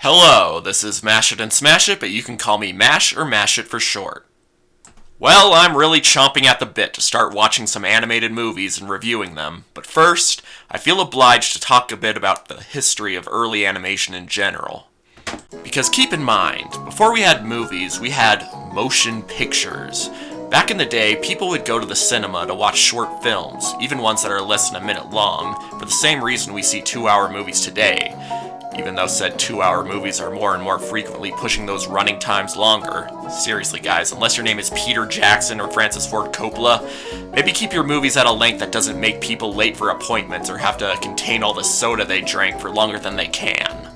Hello, this is Mash It and Smash It, but you can call me Mash or Mash It for short. Well, I'm really chomping at the bit to start watching some animated movies and reviewing them, but first, I feel obliged to talk a bit about the history of early animation in general. Because keep in mind, before we had movies, we had motion pictures. Back in the day, people would go to the cinema to watch short films, even ones that are less than a minute long, for the same reason we see 2-hour movies today. Even though said 2-hour movies are more and more frequently pushing those running times longer. Seriously guys, unless your name is Peter Jackson or Francis Ford Coppola, maybe keep your movies at a length that doesn't make people late for appointments or have to contain all the soda they drank for longer than they can.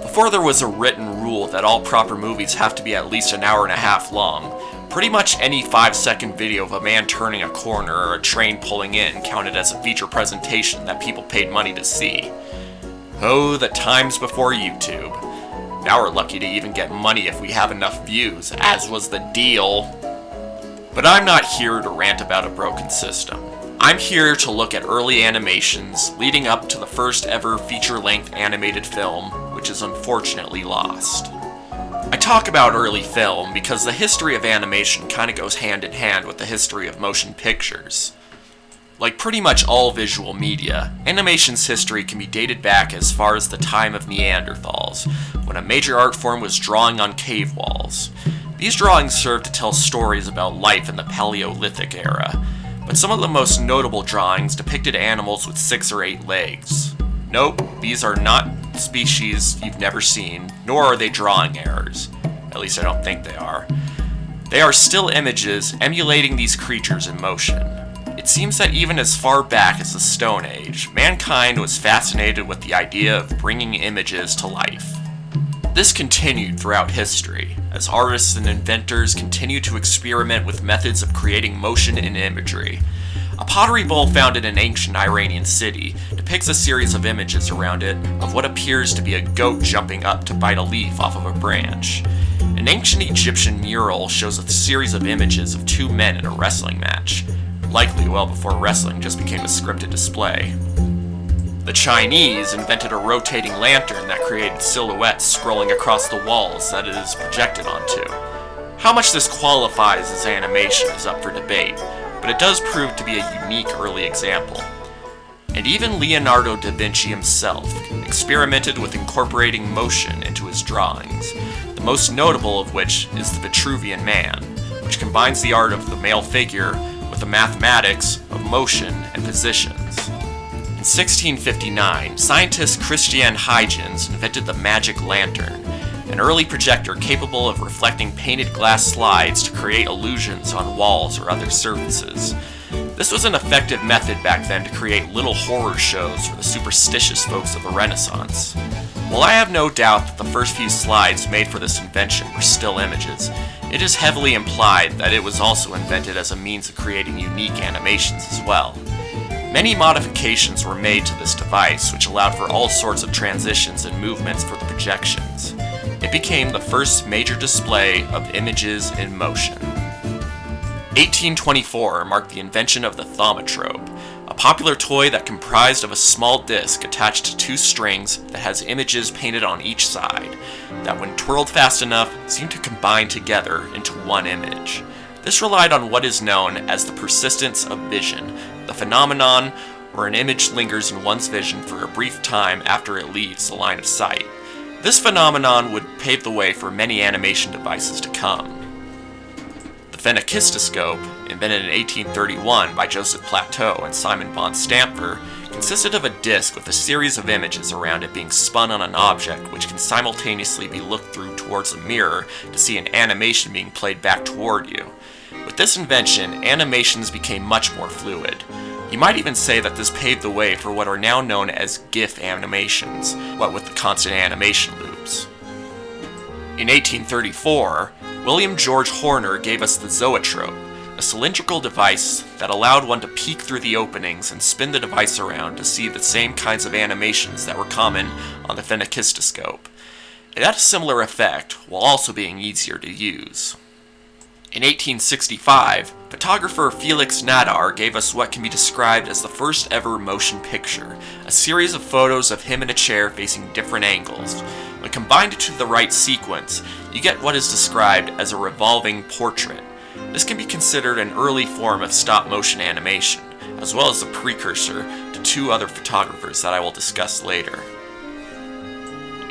Before there was a written rule that all proper movies have to be at least an hour and a half long, pretty much any 5-second video of a man turning a corner or a train pulling in counted as a feature presentation that people paid money to see. Oh, the times before YouTube. Now we're lucky to even get money if we have enough views, as was the deal. But I'm not here to rant about a broken system. I'm here to look at early animations leading up to the first ever feature-length animated film, which is unfortunately lost. I talk about early film because the history of animation kinda goes hand in hand with the history of motion pictures. Like pretty much all visual media, animation's history can be dated back as far as the time of Neanderthals, when a major art form was drawing on cave walls. These drawings served to tell stories about life in the Paleolithic era, but some of the most notable drawings depicted animals with 6 or 8 legs. Nope, these are not species you've never seen, nor are they drawing errors. At least I don't think they are. They are still images emulating these creatures in motion. It seems that even as far back as the Stone Age, mankind was fascinated with the idea of bringing images to life. This continued throughout history, as artists and inventors continued to experiment with methods of creating motion in imagery. A pottery bowl found in an ancient Iranian city depicts a series of images around it of what appears to be a goat jumping up to bite a leaf off of a branch. An ancient Egyptian mural shows a series of images of 2 men in a wrestling match, likely well before wrestling just became a scripted display. The Chinese invented a rotating lantern that created silhouettes scrolling across the walls that it is projected onto. How much this qualifies as animation is up for debate, but it does prove to be a unique early example. And even Leonardo da Vinci himself experimented with incorporating motion into his drawings, the most notable of which is the Vitruvian Man, which combines the art of the male figure with the mathematics of motion and positions. In 1659, scientist Christian Huygens invented the magic lantern, an early projector capable of reflecting painted glass slides to create illusions on walls or other surfaces. This was an effective method back then to create little horror shows for the superstitious folks of the Renaissance. While I have no doubt that the first few slides made for this invention were still images, it is heavily implied that it was also invented as a means of creating unique animations as well. Many modifications were made to this device which allowed for all sorts of transitions and movements for the projections. It became the first major display of images in motion. 1824 marked the invention of the thaumatrope, a popular toy that comprised of a small disc attached to 2 strings that has images painted on each side, that when twirled fast enough seemed to combine together into one image. This relied on what is known as the persistence of vision, the phenomenon where an image lingers in one's vision for a brief time after it leaves the line of sight. This phenomenon would pave the way for many animation devices to come. The phenakistoscope, invented in 1831 by Joseph Plateau and Simon von Stamfer, consisted of a disc with a series of images around it being spun on an object which can simultaneously be looked through towards a mirror to see an animation being played back toward you. With this invention, animations became much more fluid. You might even say that this paved the way for what are now known as GIF animations, what with the constant animation loops. In 1834, William George Horner gave us the zoetrope, a cylindrical device that allowed one to peek through the openings and spin the device around to see the same kinds of animations that were common on the phenakistoscope. It had a similar effect, while also being easier to use. In 1865, photographer Felix Nadar gave us what can be described as the first ever motion picture, a series of photos of him in a chair facing different angles. When combined into the right sequence, you get what is described as a revolving portrait. This can be considered an early form of stop-motion animation, as well as a precursor to two other photographers that I will discuss later.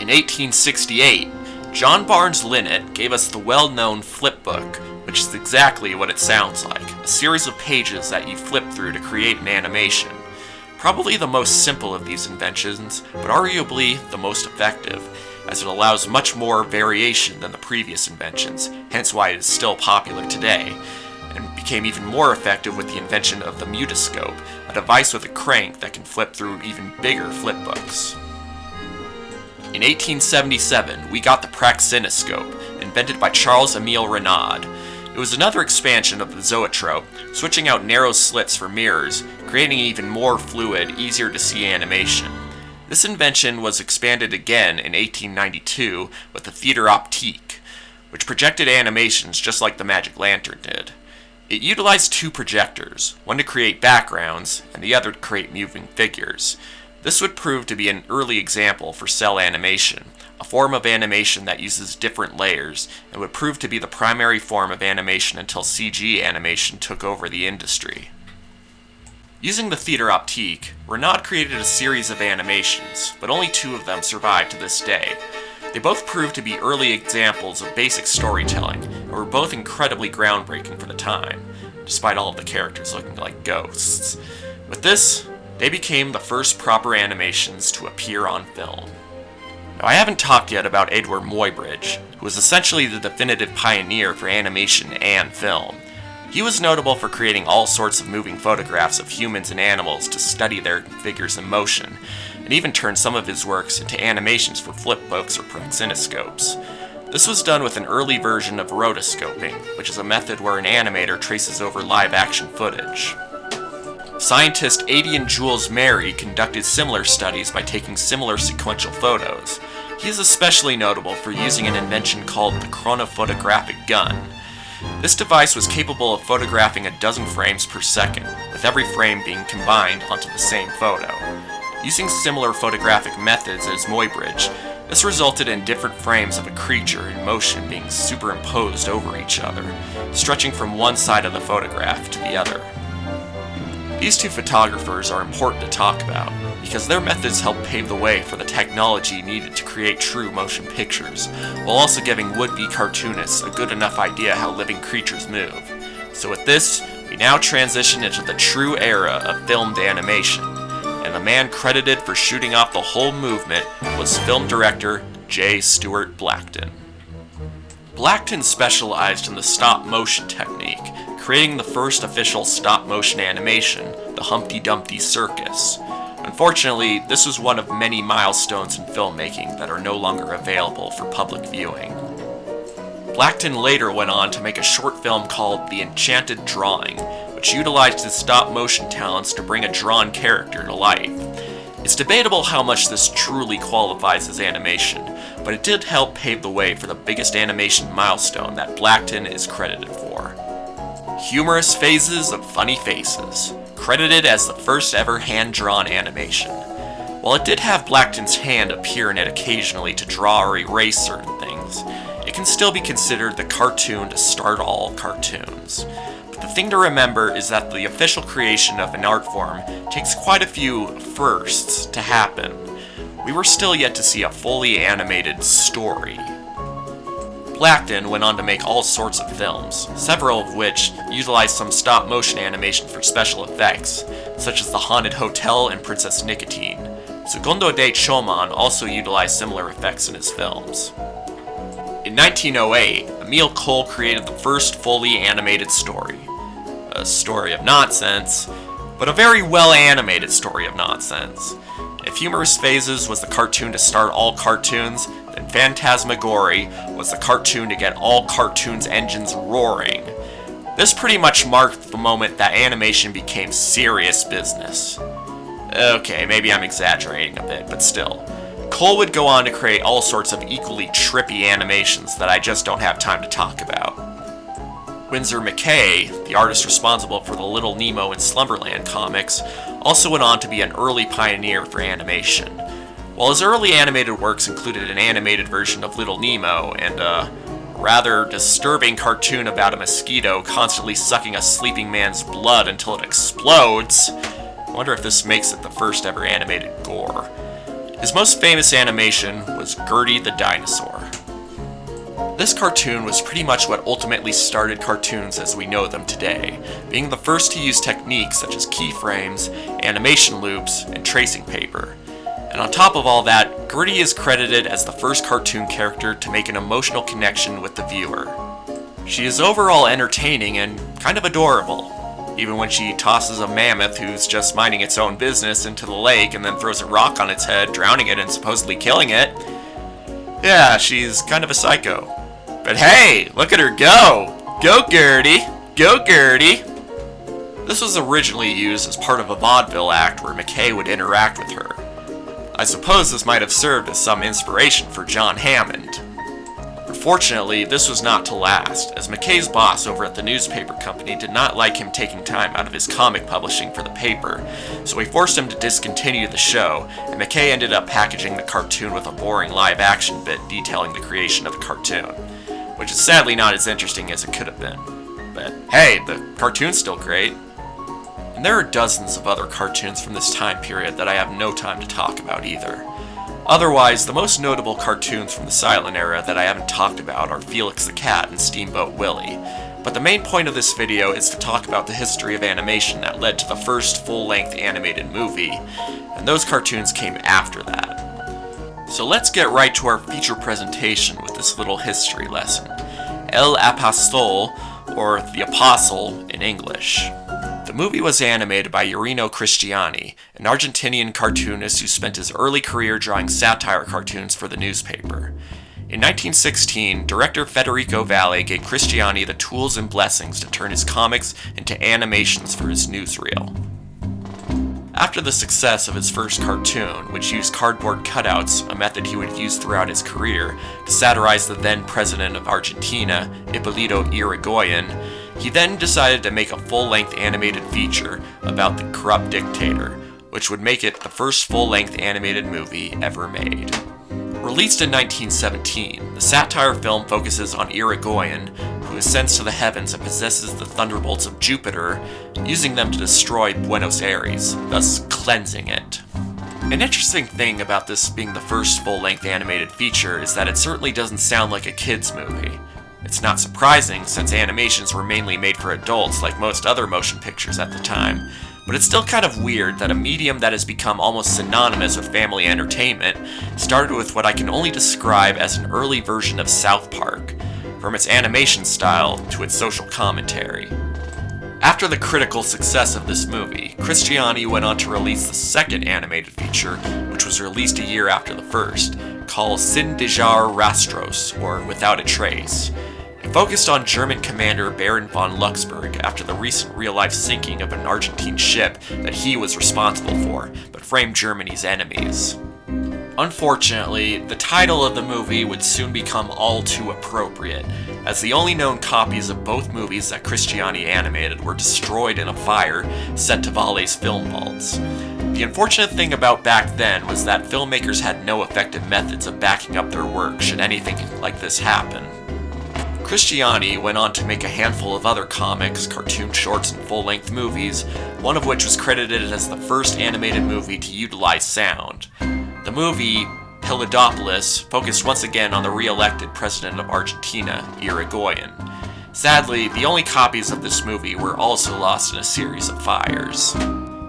In 1868, John Barnes Linnet gave us the well-known flipbook, which is exactly what it sounds like, a series of pages that you flip through to create an animation. Probably the most simple of these inventions, but arguably the most effective, as it allows much more variation than the previous inventions, hence why it is still popular today, and became even more effective with the invention of the mutoscope, a device with a crank that can flip through even bigger flipbooks. In 1877, we got the praxinoscope, invented by Charles-Émile Renaud. It was another expansion of the zoetrope, switching out narrow slits for mirrors, creating even more fluid, easier to see animation. This invention was expanded again in 1892 with the theater optique, which projected animations just like the magic lantern did. It utilized two projectors, one to create backgrounds and the other to create moving figures. This would prove to be an early example for cell animation, a form of animation that uses different layers, and would prove to be the primary form of animation until CG animation took over the industry. Using the theater optique, Renaud created a series of animations, but only two of them survive to this day. They both proved to be early examples of basic storytelling, and were both incredibly groundbreaking for the time, despite all of the characters looking like ghosts. With this, they became the first proper animations to appear on film. Now, I haven't talked yet about Edward Muybridge, who was essentially the definitive pioneer for animation and film. He was notable for creating all sorts of moving photographs of humans and animals to study their figures in motion, and even turned some of his works into animations for flipbooks or praxinoscopes. This was done with an early version of rotoscoping, which is a method where an animator traces over live-action footage. Scientist Etienne-Jules conducted similar studies by taking similar sequential photos. He is especially notable for using an invention called the chronophotographic gun. This device was capable of photographing a dozen frames per second, with every frame being combined onto the same photo. Using similar photographic methods as Muybridge, this resulted in different frames of a creature in motion being superimposed over each other, stretching from one side of the photograph to the other. These two photographers are important to talk about, because their methods helped pave the way for the technology needed to create true motion pictures, while also giving would-be cartoonists a good enough idea how living creatures move. So with this, we now transition into the true era of filmed animation, and the man credited for shooting off the whole movement was film director J. Stuart Blackton. Blackton specialized in the stop-motion technique, creating the first official stop-motion animation, the Humpty Dumpty Circus. Unfortunately, this was one of many milestones in filmmaking that are no longer available for public viewing. Blackton later went on to make a short film called The Enchanted Drawing, which utilized his stop-motion talents to bring a drawn character to life. It's debatable how much this truly qualifies as animation, but it did help pave the way for the biggest animation milestone that Blackton is credited for. Humorous Phases of Funny Faces, credited as the first ever hand-drawn animation. While it did have Blackton's hand appear in it occasionally to draw or erase certain things, it can still be considered the cartoon to start all cartoons. But the thing to remember is that the official creation of an art form takes quite a few firsts to happen. We were still yet to see a fully animated story. Blackton went on to make all sorts of films, several of which utilized some stop-motion animation for special effects, such as The Haunted Hotel and Princess Nicotine. Secondo de Choman also utilized similar effects in his films. In 1908, Emile Cole created the first fully animated story. A story of nonsense, but a very well-animated story of nonsense. If Humorous Phases was the cartoon to start all cartoons, then Phantasmagory was the cartoon to get all cartoons' engines roaring. This pretty much marked the moment that animation became serious business. Okay, maybe I'm exaggerating a bit, but still. Cole would go on to create all sorts of equally trippy animations that I just don't have time to talk about. Winsor McCay, the artist responsible for the Little Nemo and Slumberland comics, also went on to be an early pioneer for animation. While his early animated works included an animated version of Little Nemo and a rather disturbing cartoon about a mosquito constantly sucking a sleeping man's blood until it explodes, I wonder if this makes it the first ever animated gore. His most famous animation was Gertie the Dinosaur. This cartoon was pretty much what ultimately started cartoons as we know them today, being the first to use techniques such as keyframes, animation loops, and tracing paper. And on top of all that, Gertie is credited as the first cartoon character to make an emotional connection with the viewer. She is overall entertaining and kind of adorable, even when she tosses a mammoth who's just minding its own business into the lake and then throws a rock on its head, drowning it and supposedly killing it. Yeah, she's kind of a psycho. But hey, look at her go! Go Gertie! Go Gertie! This was originally used as part of a vaudeville act where McKay would interact with her. I suppose this might have served as some inspiration for John Hammond. Unfortunately, this was not to last, as McKay's boss over at the newspaper company did not like him taking time out of his comic publishing for the paper, so he forced him to discontinue the show, and McKay ended up packaging the cartoon with a boring live-action bit detailing the creation of the cartoon, which is sadly not as interesting as it could have been. But hey, the cartoon's still great. And there are dozens of other cartoons from this time period that I have no time to talk about either. Otherwise, the most notable cartoons from the silent era that I haven't talked about are Felix the Cat and Steamboat Willie. But the main point of this video is to talk about the history of animation that led to the first full-length animated movie, and those cartoons came after that. So let's get right to our feature presentation with this little history lesson. El Apóstol, or The Apostle in English. The movie was animated by Irino Cristiani, an Argentinian cartoonist who spent his early career drawing satire cartoons for the newspaper. In 1916, director Federico Valle gave Cristiani the tools and blessings to turn his comics into animations for his newsreel. After the success of his first cartoon, which used cardboard cutouts, a method he would use throughout his career, to satirize the then president of Argentina, Hipólito Yrigoyen, he then decided to make a full-length animated feature about the corrupt dictator, which would make it the first full-length animated movie ever made. Released in 1917, the satire film focuses on Yrigoyen, who ascends to the heavens and possesses the thunderbolts of Jupiter, using them to destroy Buenos Aires, thus cleansing it. An interesting thing about this being the first full-length animated feature is that it certainly doesn't sound like a kid's movie. It's not surprising, since animations were mainly made for adults like most other motion pictures at the time, but it's still kind of weird that a medium that has become almost synonymous with family entertainment started with what I can only describe as an early version of South Park, from its animation style to its social commentary. After the critical success of this movie, Cristiani went on to release the second animated feature, which was released a year after the first, called Sin Dejar Rastros, or Without a Trace. It focused on German commander Baron von Luxemburg after the recent real-life sinking of an Argentine ship that he was responsible for, but framed Germany's enemies. Unfortunately, the title of the movie would soon become all too appropriate, as the only known copies of both movies that Cristiani animated were destroyed in a fire sent to Valle's film vaults. The unfortunate thing about back then was that filmmakers had no effective methods of backing up their work should anything like this happen. Cristiani went on to make a handful of other comics, cartoon shorts, and full-length movies, one of which was credited as the first animated movie to utilize sound. The movie, Pilidopoulos, focused once again on the re-elected president of Argentina, Yrigoyen. Sadly, the only copies of this movie were also lost in a series of fires.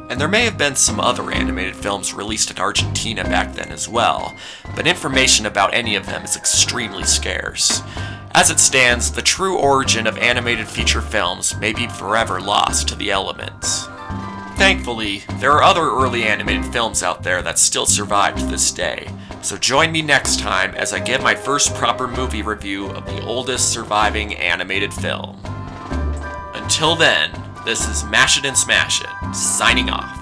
And there may have been some other animated films released in Argentina back then as well, but information about any of them is extremely scarce. As it stands, the true origin of animated feature films may be forever lost to the elements. Thankfully, there are other early animated films out there that still survive to this day, so join me next time as I give my first proper movie review of the oldest surviving animated film. Until then, this is Mash It and Smash It, signing off.